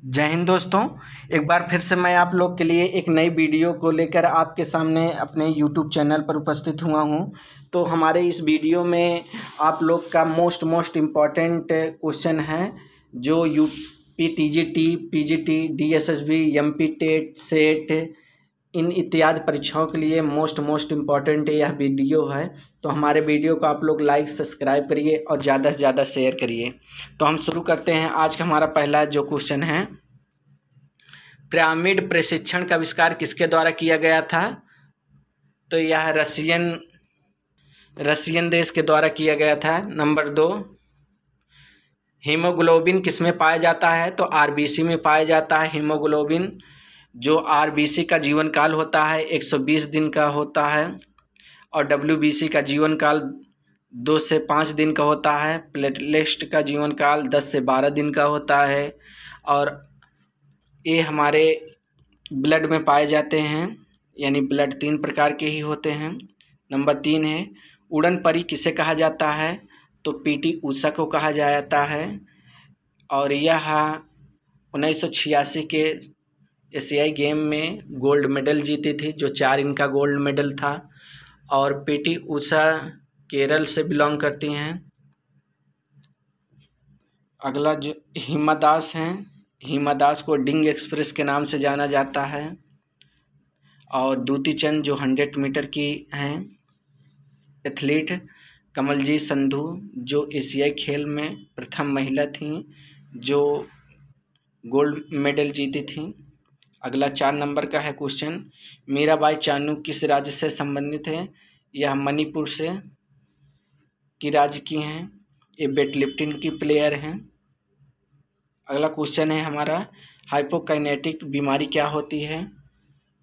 जय हिंद दोस्तों। एक बार फिर से मैं आप लोग के लिए एक नई वीडियो को लेकर आपके सामने अपने यूट्यूब चैनल पर उपस्थित हुआ हूं। तो हमारे इस वीडियो में आप लोग का मोस्ट इम्पॉर्टेंट क्वेश्चन है जो UP TGT, PGT, DSSB, MP TET, SET इन इत्यादि परीक्षाओं के लिए मोस्ट इम्पॉर्टेंट यह वीडियो है। तो हमारे वीडियो को आप लोग लाइक सब्सक्राइब करिए और ज़्यादा से ज़्यादा शेयर करिए। तो हम शुरू करते हैं। आज का हमारा पहला जो क्वेश्चन है, पिरामिड प्रशिक्षण का आविष्कार किसके द्वारा किया गया था? तो यह रशियन देश के द्वारा किया गया था। नंबर 2, हीमोग्लोबिन किस में पाया जाता है? तो आरबीसी में पाया जाता है हीमोग्लोबिन। जो आरबीसी का जीवन काल होता है 120 दिन का होता है और डब्ल्यूबीसी का जीवन काल 2 से 5 दिन का होता है। प्लेटलेट का जीवन काल 10 से 12 दिन का होता है और ये हमारे ब्लड में पाए जाते हैं, यानी ब्लड 3 प्रकार के ही होते हैं। नंबर 3 है, उड़न परी किसे कहा जाता है? तो पीटी ऊषा को कहा जाता है और यह 1986 के एशियाई गेम में गोल्ड मेडल जीती थी, जो 4 इनका गोल्ड मेडल था। और पीटी ऊषा केरल से बिलोंग करती हैं। अगला जो हिमा दास हैं, हिमा दास को डिंग एक्सप्रेस के नाम से जाना जाता है। और दूती चंद जो 100 मीटर की हैं एथलीट। कमलजीत संधू जो एशियाई खेल में प्रथम महिला थीं जो गोल्ड मेडल जीती थीं। अगला 4 नंबर का है क्वेश्चन, मीराबाई चानू किस राज्य से संबंधित है? यह मणिपुर से की राज्य की हैं। ये वेटलिफ्टिंग की प्लेयर हैं। अगला क्वेश्चन है हमारा, हाइपोकाइनेटिक बीमारी क्या होती है?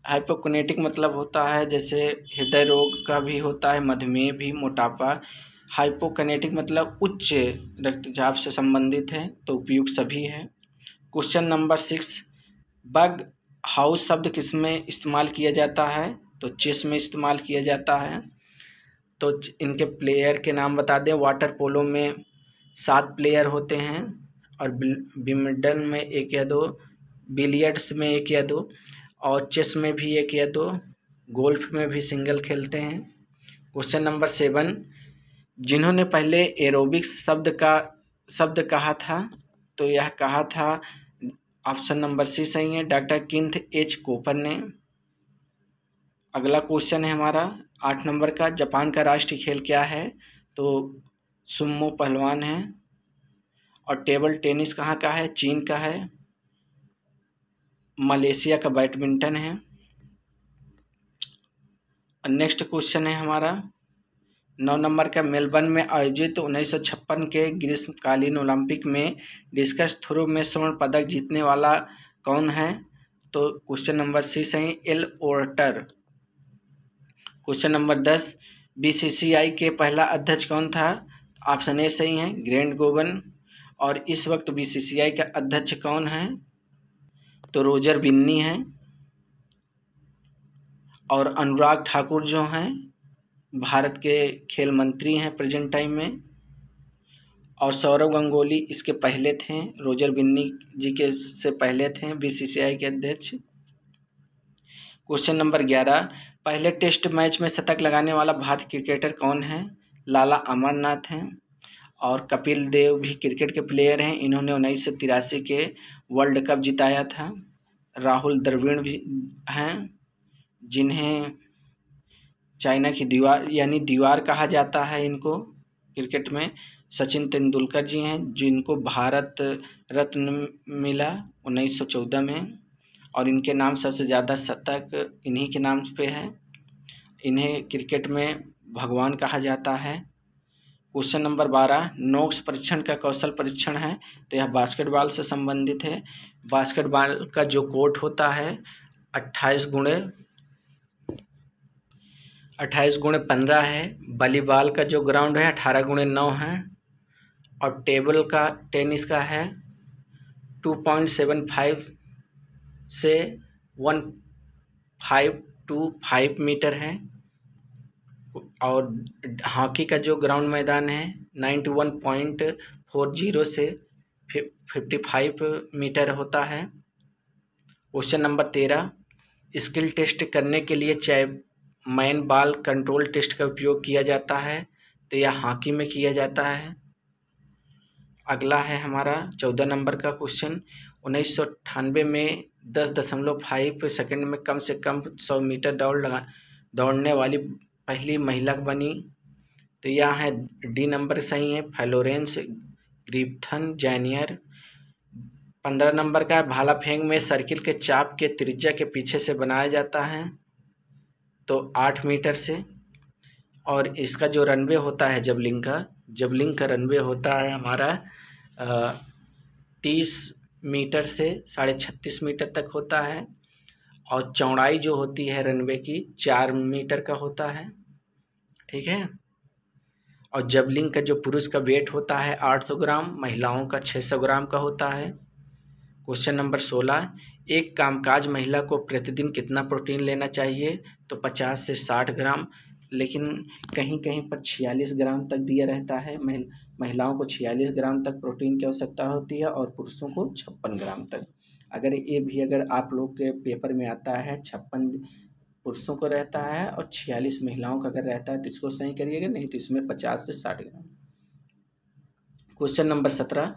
हाइपोकाइनेटिक मतलब होता है जैसे हृदय रोग का भी होता है, मधुमेह भी, मोटापा। हाइपोकाइनेटिक मतलब उच्च रक्तचाप से संबंधित है, तो उपयुक्त सभी है। क्वेश्चन नंबर 6, बग हाउस शब्द किस में इस्तेमाल किया जाता है? तो चेस में इस्तेमाल किया जाता है। तो इनके प्लेयर के नाम बता दें। वाटर पोलो में 7 प्लेयर होते हैं और विंबलडन में 1 या 2, बिलियर्ड्स में 1 या 2 और चेस में भी 1 या 2, गोल्फ में भी सिंगल खेलते हैं। क्वेश्चन नंबर 7, जिन्होंने पहले एरोबिक्स शब्द कहा था? तो यह कहा था, ऑप्शन नंबर सी सही है, डॉक्टर किन्थ एच कोपर ने। अगला क्वेश्चन है हमारा 8 नंबर का, जापान का राष्ट्रीय खेल क्या है? तो सुमो पहलवान है। और टेबल टेनिस कहाँ का है? चीन का है। मलेशिया का बैडमिंटन है। नेक्स्ट क्वेश्चन है हमारा 9 नंबर का, मेलबर्न में आयोजित 1956 के ग्रीष्मकालीन ओलंपिक में डिस्कस थ्रो में स्वर्ण पदक जीतने वाला कौन है? तो क्वेश्चन नंबर सी सही, एल ओर्टर। क्वेश्चन नंबर 10, बीसीसीआई के पहला अध्यक्ष कौन था? ऑप्शन ए सही है, ग्रैंड गोवन। और इस वक्त बीसीसीआई का अध्यक्ष कौन है? तो रोजर बिन्नी है। और अनुराग ठाकुर जो हैं भारत के खेल मंत्री हैं प्रेजेंट टाइम में। और सौरव गांगुली इसके पहले थे, रोजर बिन्नी जी के से पहले थे बीसीसीआई के अध्यक्ष। क्वेश्चन नंबर 11, पहले टेस्ट मैच में शतक लगाने वाला भारतीय क्रिकेटर कौन है? लाला अमरनाथ हैं। और कपिल देव भी क्रिकेट के प्लेयर हैं, इन्होंने 1983 के वर्ल्ड कप जिताया था। राहुल द्रविड़ भी हैं जिन्हें चाइना की दीवार कहा जाता है इनको क्रिकेट में। सचिन तेंदुलकर जी हैं जिनको भारत रत्न मिला 1914 में और इनके नाम सबसे ज़्यादा शतक इन्हीं के नाम पे है। इन्हें क्रिकेट में भगवान कहा जाता है। क्वेश्चन नंबर 12, नोक्स परीक्षण का कौशल परीक्षण है, तो यह बास्केटबॉल से संबंधित है। बास्केटबॉल का जो कोर्ट होता है 28x15 है। वॉलीबॉल का जो ग्राउंड है 18x9 है। और टेबल का टेनिस का है 2.75 से 1.525 मीटर है। और हॉकी का जो ग्राउंड मैदान है 91.40 से 55 मीटर होता है। क्वेश्चन नंबर 13, स्किल टेस्ट करने के लिए चैपमैन बॉल कंट्रोल टेस्ट का उपयोग किया जाता है, तो यह हॉकी में किया जाता है। अगला है हमारा 14 नंबर का क्वेश्चन, 1998 में 10.5 सेकंड में कम से कम 100 मीटर दौड़ने वाली पहली महिला बनी, तो यह है डी नंबर सही है, फ्लोरेंस ग्रिफिथ जूनियर। 15 नंबर का भाला फेंक में सर्किल के चाप के त्रिज्या के पीछे से बनाया जाता है, तो 8 मीटर से। और इसका जो रनवे होता है जबलिंग का रनवे होता है हमारा 30 मीटर से 36.5 मीटर तक होता है। और चौड़ाई जो होती है रनवे की 4 मीटर का होता है, ठीक है। और जबलिंग का जो पुरुष का वेट होता है 800 ग्राम, महिलाओं का 600 ग्राम का होता है। क्वेश्चन नंबर 16, एक कामकाज महिला को प्रतिदिन कितना प्रोटीन लेना चाहिए, तो 50 से 60 ग्राम, लेकिन कहीं कहीं पर 46 ग्राम तक दिया रहता है। महिलाओं को 46 ग्राम तक प्रोटीन की आवश्यकता होती है और पुरुषों को 56 ग्राम तक। अगर आप लोग के पेपर में आता है 56 पुरुषों को रहता है और 46 महिलाओं का अगर रहता है तो इसको सही करिएगा, नहीं तो इसमें 50 से 60 ग्राम। क्वेश्चन नंबर 17,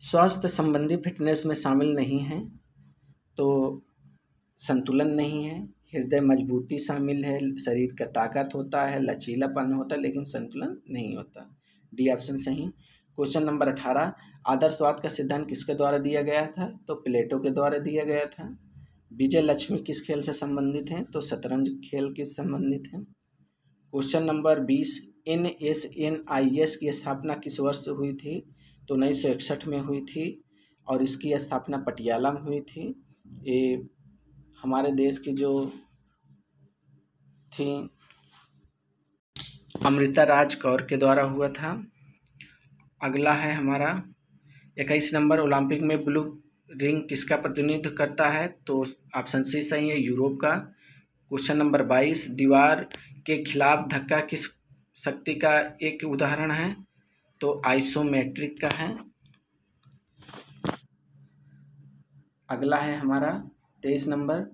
स्वास्थ्य संबंधी फिटनेस में शामिल नहीं है, तो संतुलन नहीं है, हृदय मजबूती शामिल है, शरीर का ताकत होता है, लचीलापन होता है, लेकिन संतुलन नहीं होता। डी ऑप्शन सही। क्वेश्चन नंबर 18, आदर्शवाद का सिद्धांत किसके द्वारा दिया गया था, तो प्लेटो के द्वारा दिया गया था। विजय लक्ष्मी किस खेल से संबंधित हैं, तो शतरंज खेल के संबंधित हैं। क्वेश्चन नंबर 20, NSNIS की स्थापना किस वर्ष हुई थी, तो 1961 में हुई थी और इसकी स्थापना पटियाला में हुई थी। ये हमारे देश की जो थी अमृता राज कौर के द्वारा हुआ था। अगला है हमारा 21 नंबर, ओलंपिक में ब्लू रिंग किसका प्रतिनिधित्व करता है, तो ऑप्शन सी सही है, यूरोप का। क्वेश्चन नंबर 22, दीवार के खिलाफ धक्का किस शक्ति का एक उदाहरण है, तो आइसोमेट्रिक का है। अगला है हमारा 23 नंबर,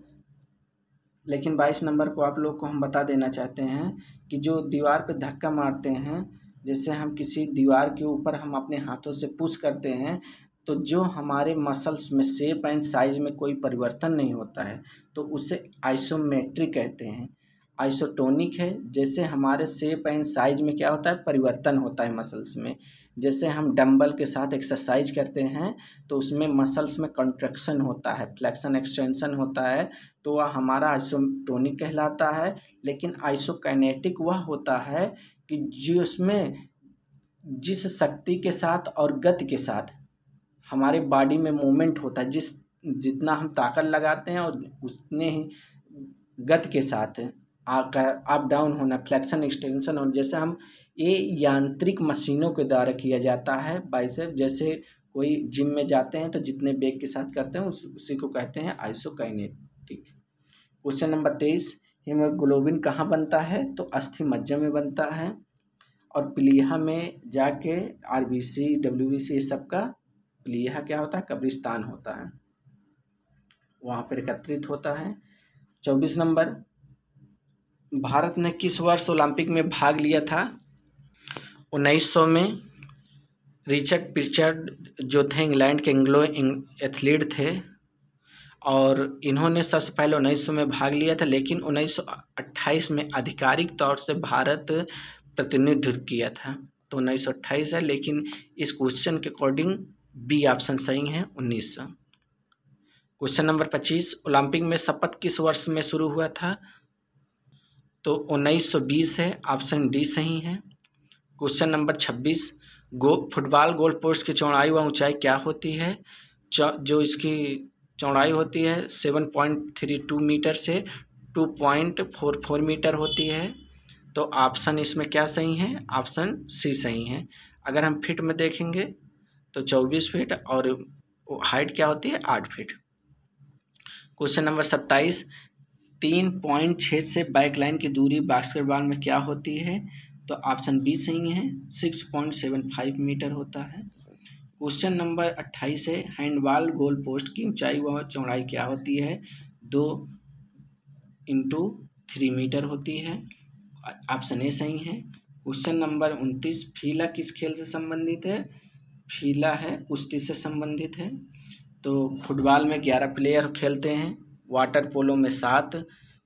लेकिन 22 नंबर को आप लोग को हम बता देना चाहते हैं कि जो दीवार पे धक्का मारते हैं, जैसे हम किसी दीवार के ऊपर हम अपने हाथों से पुश करते हैं, तो जो हमारे मसल्स में शेप एंड साइज में कोई परिवर्तन नहीं होता है, तो उसे आइसोमेट्रिक कहते हैं। आइसोटोनिक है, जैसे हमारे शेप एंड साइज में क्या होता है, परिवर्तन होता है मसल्स में। जैसे हम डंबल के साथ एक्सरसाइज करते हैं तो उसमें मसल्स में कंट्रैक्शन होता है, फ्लेक्शन एक्सटेंशन होता है, तो वह हमारा आइसोटोनिक कहलाता है। लेकिन आइसोकाइनेटिक वह होता है कि जिसमें जिस शक्ति के साथ और गति के साथ हमारे बॉडी में मूवमेंट होता है, जितना हम ताकत लगाते हैं और उतने ही गति के साथ अप डाउन होना, फ्लेक्शन एक्सटेंशन, और जैसे हम ये यांत्रिक मशीनों के द्वारा किया जाता है। बाइसेप, जैसे कोई जिम में जाते हैं तो जितने वेग के साथ करते हैं उसी को कहते हैं आइसोकाइनेटिक। क्वेश्चन नंबर 23, हीमोग्लोबिन कहाँ बनता है, तो अस्थि मज्जा में बनता है और प्लीहा में जाके RBC WBC ये सब का प्लीहा क्या होता है, कब्रिस्तान होता है, वहाँ पर एकत्रित होता है। 24 नंबर, भारत ने किस वर्ष ओलंपिक में भाग लिया था, 1900 में। रिचर्ड प्रिचर्ड जो थे इंग्लैंड के एंग्लो एथलीट थे और इन्होंने सबसे पहले 1900 में भाग लिया था, लेकिन 1928 में आधिकारिक तौर से भारत प्रतिनिधित्व किया था, तो 1928 है, लेकिन इस क्वेश्चन के अकॉर्डिंग बी ऑप्शन सही है, 1900। क्वेश्चन नंबर 25, ओलंपिक में शपथ किस वर्ष में शुरू हुआ था, तो 1920 है, ऑप्शन डी सही है। Question number 26, football goal post की चौड़ाई व ऊंचाई क्या होती है, जो इसकी चौड़ाई होती है 7.32 मीटर से 2.44 मीटर होती है, तो ऑप्शन इसमें क्या सही है, ऑप्शन सी सही है। अगर हम फिट में देखेंगे तो 24 फीट और हाइट क्या होती है, 8 फीट। क्वेश्चन नंबर 27, 3.6 से बैकलाइन की दूरी बास्केटबॉल में क्या होती है, तो ऑप्शन बी सही है, 6.75 मीटर होता है। क्वेश्चन नंबर 28 है, हैंडबॉल गोल पोस्ट की ऊंचाई व चौड़ाई क्या होती है? 2x3 मीटर होती है। ऑप्शन ए सही है। क्वेश्चन नंबर 29, फीला किस खेल से संबंधित है? फीला है कुश्ती से संबंधित है। तो फुटबॉल में 11 प्लेयर खेलते हैं, वाटर पोलो में 7,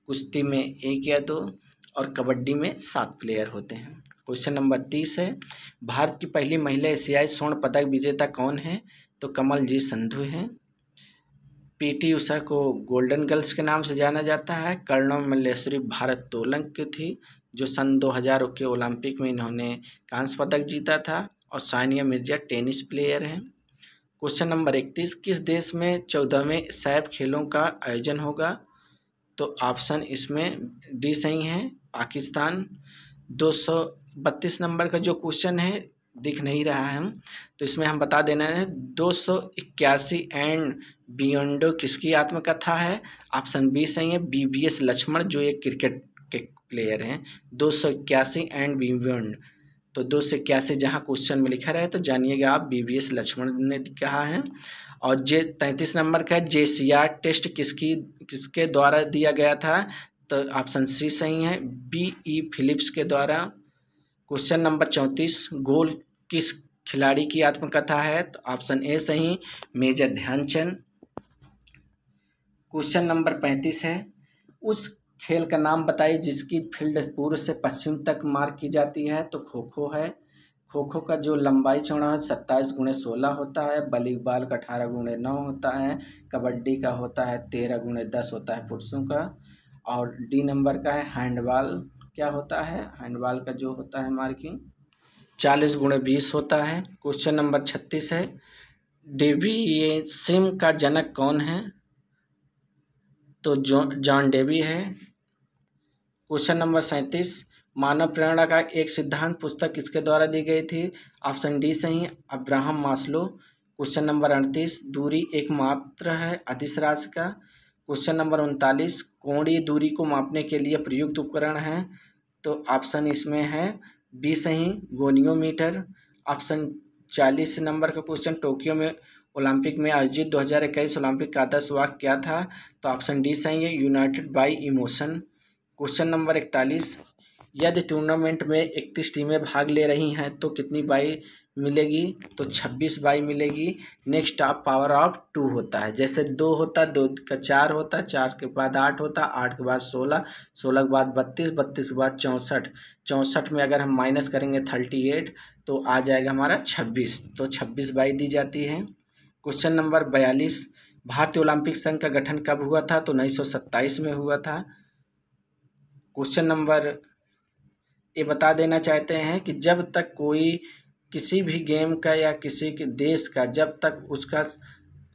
कुश्ती में 1 या 2 और कबड्डी में 7 प्लेयर होते हैं। क्वेश्चन नंबर 30 है, भारत की पहली महिला एशियाई स्वर्ण पदक विजेता कौन है? तो कमलजीत संधू हैं। पीटी उषा को गोल्डन गर्ल्स के नाम से जाना जाता है। कर्णम मल्लेश्वरी भारोत्तोलन की थी, जो सन 2000 के ओलंपिक में इन्होंने कांस्य पदक जीता था। और सानिया मिर्जा टेनिस प्लेयर हैं। क्वेश्चन नंबर 31, किस देश में 14वें सैफ खेलों का आयोजन होगा? तो ऑप्शन इसमें डी सही है, पाकिस्तान। 232 नंबर का जो क्वेश्चन है, दिख नहीं रहा है, तो इसमें हम बता देना है 281 एंड बियॉन्डो किसकी आत्मकथा है? ऑप्शन बी सही है, बीवीएस लक्ष्मण, जो एक क्रिकेट के प्लेयर हैं। 281 एंड बियॉन्ड, तो 281 जहाँ क्वेश्चन में लिखा रहे तो जानिएगा आप बीवीएस लक्ष्मण ने कहा है। और 33 नंबर का जेसीआर टेस्ट किसके द्वारा दिया गया था? तो ऑप्शन सी सही है, बीई फिलिप्स के द्वारा। क्वेश्चन नंबर 34, गोल किस खिलाड़ी की आत्मकथा है? तो ऑप्शन ए सही, मेजर ध्यानचंद। क्वेश्चन नंबर 35 है, उस खेल का नाम बताइए जिसकी फील्ड पूर्व से पश्चिम तक मार्क की जाती है? तो खो खो है। खो खो का जो लंबाई चौड़ा है 27x16 होता है। वॉलीबॉल का 18x9 होता है। कबड्डी का होता है 13x10 होता है पुरुषों का। और डी नंबर का है हैंडबॉल, क्या होता है? हैंडबॉल का जो होता है मार्किंग 40x20 होता है। क्वेश्चन नंबर 36 है, डेविएशन का जनक कौन है? तो जॉन डेवी है। क्वेश्चन नंबर 37, मानव प्रेरणा का एक सिद्धांत पुस्तक किसके द्वारा दी गई थी? ऑप्शन डी सही, अब्राहम मास्लो। क्वेश्चन नंबर 38, दूरी एक मात्र है अदिश राशि का। क्वेश्चन नंबर 39, कोणीय दूरी को मापने के लिए प्रयुक्त उपकरण है? तो ऑप्शन इसमें है बी सही, गोनियोमीटर। ऑप्शन 40 नंबर का क्वेश्चन, टोक्यो में ओलंपिक में आयोजित 2021 ओलंपिक का आदर्श वाक्य क्या था? तो ऑप्शन डी सही है, United bye emotion. Question number 41, यदि टूर्नामेंट में 31 टीमें भाग ले रही हैं तो कितनी बाई मिलेगी? तो 26 बाई मिलेगी। नेक्स्ट आप पावर ऑफ 2 होता है, जैसे 2 होता है, 2 का 4 होता है, 4 के बाद 8 होता है, 8 के बाद 16, 16 के बाद 32, 32 के बाद 64, 64 में अगर हम माइनस करेंगे 38 तो आ जाएगा हमारा 26, तो 26 बाई दी जाती है। क्वेश्चन नंबर 42, भारतीय ओलंपिक संघ का गठन कब हुआ था? तो 1927 में हुआ था। क्वेश्चन नंबर ये बता देना चाहते हैं कि जब तक कोई किसी भी गेम का या किसी के देश का जब तक उसका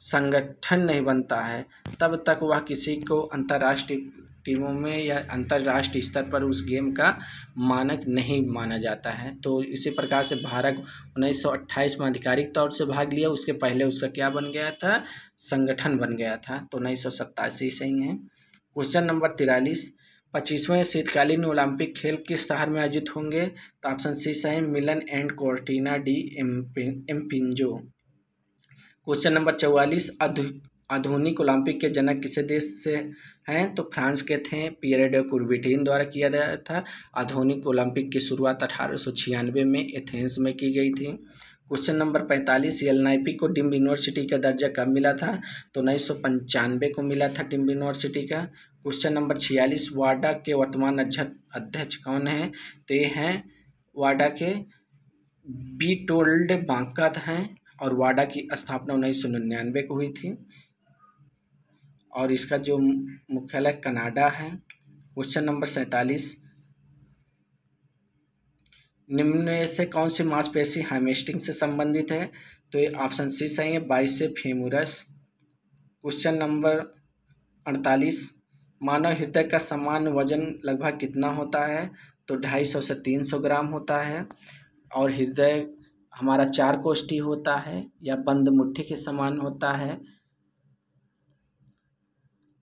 संगठन नहीं बनता है तब तक वह किसी को अंतर्राष्ट्रीय टीमों में या अंतर्राष्ट्रीय स्तर पर उस गेम का मानक नहीं माना जाता है। तो इसी प्रकार से भारत 1928 में आधिकारिक तौर से भाग लिया, उसके पहले उसका क्या बन गया था? संगठन बन गया था। तो 1987 सही है। क्वेश्चन नंबर 43, 25वें शीतकालीन ओलंपिक खेल किस शहर में आयोजित होंगे? तो ऑप्शन सी सही, Milan and Cortina d'Ampezzo. Question number 44, आधुनिक ओलंपिक के जनक किस देश से हैं? तो फ्रांस के थे, पियर डे कुर्बिटीन द्वारा किया गया था। आधुनिक ओलंपिक की शुरुआत 1896 में एथेंस में की गई थी। क्वेश्चन नंबर 45, एलएनआईपी को डिम्ड यूनिवर्सिटी का दर्जा कब मिला था? तो 1995 को मिला था डिम्ड यूनिवर्सिटी का। क्वेश्चन नंबर 46, वाडा के वर्तमान अध्यक्ष कौन हैं? तो ये हैं वाडा के बीटोल्ड बांका हैं, और वाडा की स्थापना 1999 को हुई थी, और इसका जो मुख्यालय कनाडा है। क्वेश्चन नंबर 47, निम्न में से कौन सी मांसपेशी हैमस्ट्रिंग से संबंधित है? तो ये ऑप्शन सी सही है, बाइसेप फेमोरस। क्वेश्चन नंबर 48, मानव हृदय का सामान्य वजन लगभग कितना होता है? तो 250 से 300 ग्राम होता है। और हृदय हमारा 4 कोष्ठी होता है या बंद मुट्ठी के समान होता है।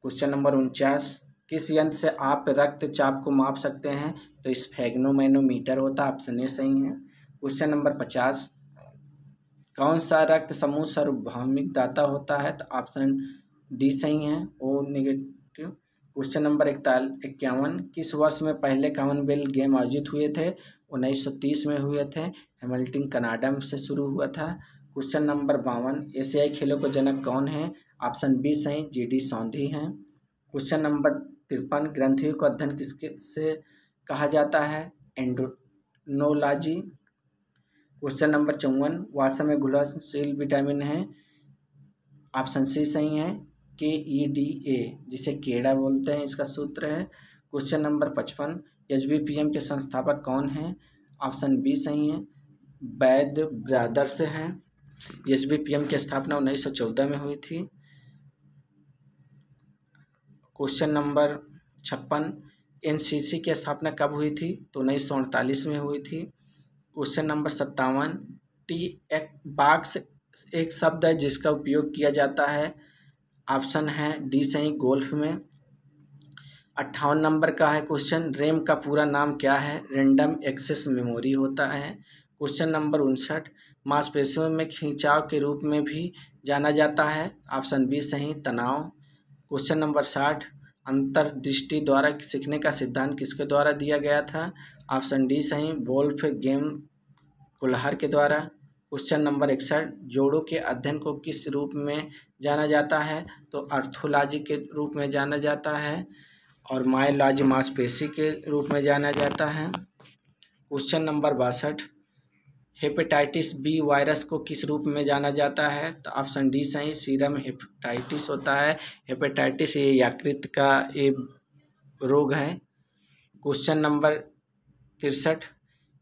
क्वेश्चन नंबर 49, किस यंत्र से आप रक्तचाप को माप सकते हैं? तो स्फेग्नोमैनोमीटर होता है, ऑप्शन ए सही है। क्वेश्चन नंबर 50, कौन सा रक्त समूह सार्वभौमिक दाता होता है? तो ऑप्शन डी सही है, ओ नेगेटिव। क्वेश्चन नंबर 51, किस वर्ष में पहले कॉमनवेल्थ गेम आयोजित हुए थे? 1930 में हुए थे। हैमिल्टन कनाडा से शुरू हुआ था। क्वेश्चन नंबर 52, एशियाई खेलों के जनक कौन है? ऑप्शन बी सही, जी.डी. सोंधी हैं। क्वेश्चन नंबर 53, ग्रंथियों का अध्ययन किसके से कहा जाता है? एंडोक्रिनोलॉजी। क्वेश्चन नंबर 54, वसा में घुलनशील विटामिन है? ऑप्शन सी सही है, KEDA, जिसे केड़ा बोलते हैं, इसका सूत्र है। क्वेश्चन नंबर 55, HBPM के संस्थापक कौन हैं? ऑप्शन बी सही है, वैद ब्रदर्स हैं। HBPM की स्थापना 1914 में हुई थी। क्वेश्चन नंबर 56, NCC की स्थापना कब हुई थी? तो 1948 में हुई थी। क्वेश्चन नंबर 57, टी बॉक्स एक शब्द है जिसका उपयोग किया जाता है? ऑप्शन है डी सही, गोल्फ में। 58 नंबर का है क्वेश्चन, रैम का पूरा नाम क्या है? रैंडम एक्सेस मेमोरी होता है। क्वेश्चन नंबर 59, मांसपेशियों में खिंचाव के रूप में भी जाना जाता है? ऑप्शन बी सही, तनाव। क्वेश्चन नंबर 60, अंतर्दृष्टि द्वारा सीखने का सिद्धांत किसके द्वारा दिया गया था? ऑप्शन डी सही, वोल्फ गेम कुल्हर के द्वारा। क्वेश्चन नंबर 61, जोड़ों के अध्ययन को किस रूप में जाना जाता है? तो आर्थोलॉजी के रूप में जाना जाता है, और मायोलॉजी मांसपेशी के रूप में जाना जाता है। Question number 62, hepatitis B virus को किस रूप में जाना जाता है? तो ऑप्शन डी सही, सीरम हेपेटाइटिस होता है। हेपेटाइटिस ये यकृत का ये रोग है। क्वेश्चन नंबर 63,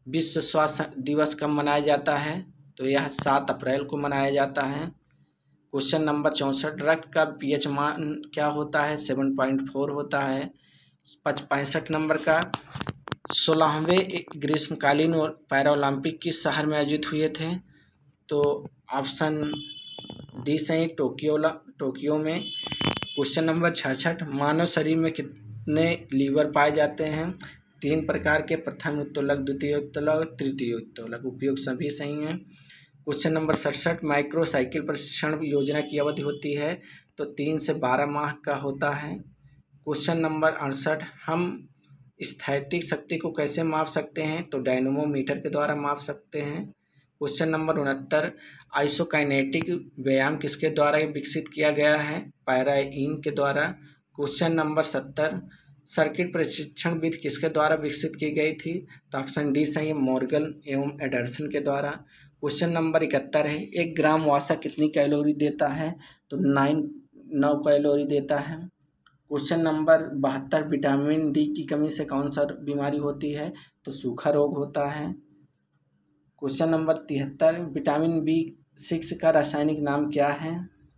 विश्व स्वास्थ्य दिवस कब मनाया जाता है? तो यह 7 अप्रैल को मनाया जाता है। क्वेश्चन नंबर 64, रक्त का pH मान क्या होता है? 7.4 होता है। 65 नंबर का, 16वें ग्रीष्मकालीन और पैरालंपिक किस शहर में आयोजित हुए थे? तो ऑप्शन डी सही, टोक्यो में। क्वेश्चन नंबर 66, मानव शरीर में कितने लीवर पाए जाते हैं? 3 प्रकार के, प्रथम उत्तोलक, द्वितीय उत्तोलक, तृतीय उत्तोलक। उपयोग सभी सही हैं। क्वेश्चन नंबर 67, माइक्रो साइकिल प्रशिक्षण योजना की अवधि होती है? तो 3 से 12 माह का होता है। क्वेश्चन नंबर 68, हम स्थैतिक शक्ति को कैसे माप सकते हैं? तो डायनमोमीटर के द्वारा माप सकते हैं। क्वेश्चन नंबर 69, आइसोकाइनेटिक व्यायाम किसके द्वारा विकसित किया गया है? पैराइन के द्वारा। क्वेश्चन नंबर 70, सर्किट प्रशिक्षण विधि किसके द्वारा विकसित की गई थी? तो ऑप्शन डी सही, मॉर्गन एवं एंडरसन के द्वारा। क्वेश्चन नंबर 71 है, 1 ग्राम वसा कितनी कैलोरी देता है? तो 9 कैलोरी देता है। क्वेश्चन नंबर 72, विटामिन डी की कमी से कौन सा बीमारी होती है? तो सूखा रोग होता है। क्वेश्चन नंबर 73, विटामिन B6 का रासायनिक नाम क्या है?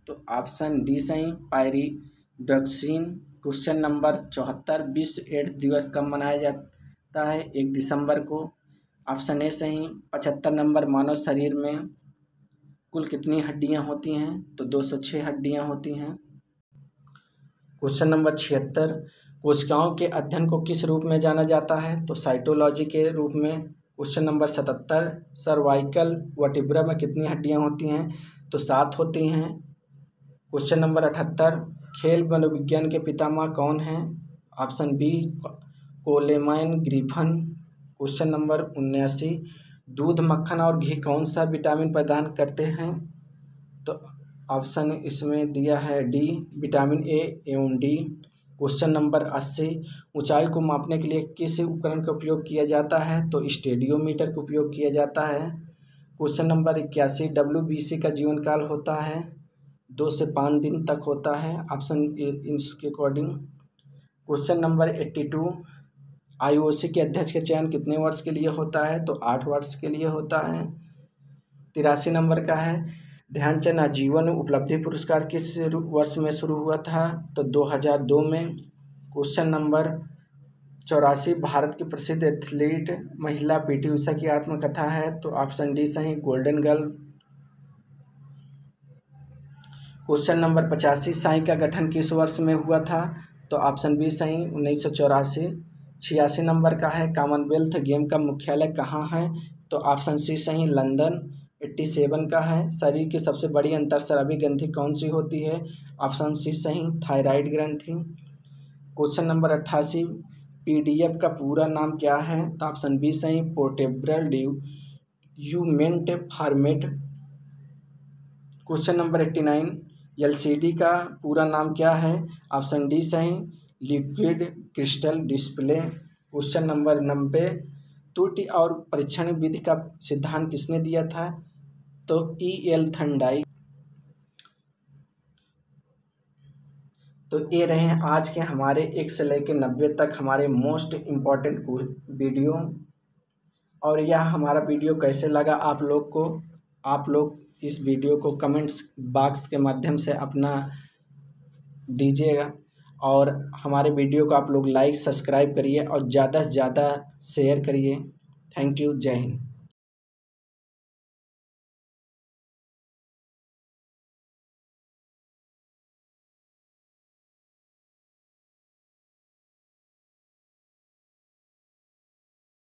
तो ऑप्शन डी सही, पायरिडॉक्सिन। क्वेश्चन नंबर 74, विश्व एड्स दिवस कब मनाया जाता है? 1 दिसंबर को। ऑप्शन ए सही। 75 नंबर, मानव शरीर में कुल कितनी हड्डियां होती हैं? तो 206 हड्डियां होती हैं। क्वेश्चन नंबर 76, कोशिकाओं के अध्ययन को किस रूप में जाना जाता है? तो साइटोलॉजी के रूप में। क्वेश्चन नंबर 77, सर्वाइकल वर्टिब्रा में कितनी हड्डियां होती हैं? तो 7 होती हैं। क्वेश्चन नंबर 78, खेल मनोविज्ञान के पितामह कौन हैं? Option B, Coleman Griffin. Question number 79, दूध, मक्खन और घी कौन सा विटामिन प्रदान करते हैं? तो ऑप्शन इसमें दिया है डी, विटामिन ए एवं डी। क्वेश्चन नंबर 80, ऊंचाई को मापने के लिए किस उपकरण का उपयोग किया जाता है? तो स्टेडियोमीटर का उपयोग किया जाता है। क्वेश्चन नंबर 81, WBC का जीवन काल होता है? 2 से 5 दिन तक होता है, ऑप्शन इसके अकॉर्डिंग। क्वेश्चन नंबर 82, IOC के अध्यक्ष का चयन कितने वर्ष के लिए होता है? तो 8 वर्ष के लिए होता है। 83 नंबर का है, ध्यानचंद आजीवन उपलब्धि पुरस्कार किस वर्ष में शुरू हुआ था? तो 2002 में। क्वेश्चन नंबर 84, भारत की प्रसिद्ध एथलीट महिला PT उषा की आत्मकथा है? तो ऑप्शन डी सही, golden girl. Question number 85, Sai का गठन किस वर्ष में हुआ था? तो ऑप्शन बी सही, 1984। 86 नंबर का है, कॉमनवेल्थ गेम का मुख्यालय कहाँ है? तो ऑप्शन सी सही, लंदन। 87 का है। शरीर की सबसे बड़ी अंतःस्रावी ग्रंथि कौन सी होती है? ऑप्शन सी सही, थायराइड ग्रंथि। क्वेश्चन नंबर 88, पीडीएफ का पूरा नाम क्या है? तो ऑप्शन बी सही, पोर्टेब्रल ड्यूमेंट फॉर्मेट। क्वेश्चन नंबर 89, एलसीडी का पूरा नाम क्या है? ऑप्शन डी सही, liquid crystal display. Question number 90, त्रुटि और परीक्षण विधि का सिद्धांत किसने दिया था? तो E.L. थर्नडाइक। तो ये रहे हैं आज के हमारे 1 से लेकर 90 तक हमारे मोस्ट इम्पॉर्टेंट वीडियो। और यह हमारा वीडियो कैसे लगा आप लोग को? आप लोग इस वीडियो को कमेंट्स बॉक्स के माध्यम से अपना दीजिएगा और हमारे वीडियो को आप लोग लाइक सब्सक्राइब करिए और ज़्यादा से ज़्यादा शेयर करिए। Thank you. जय हिंद।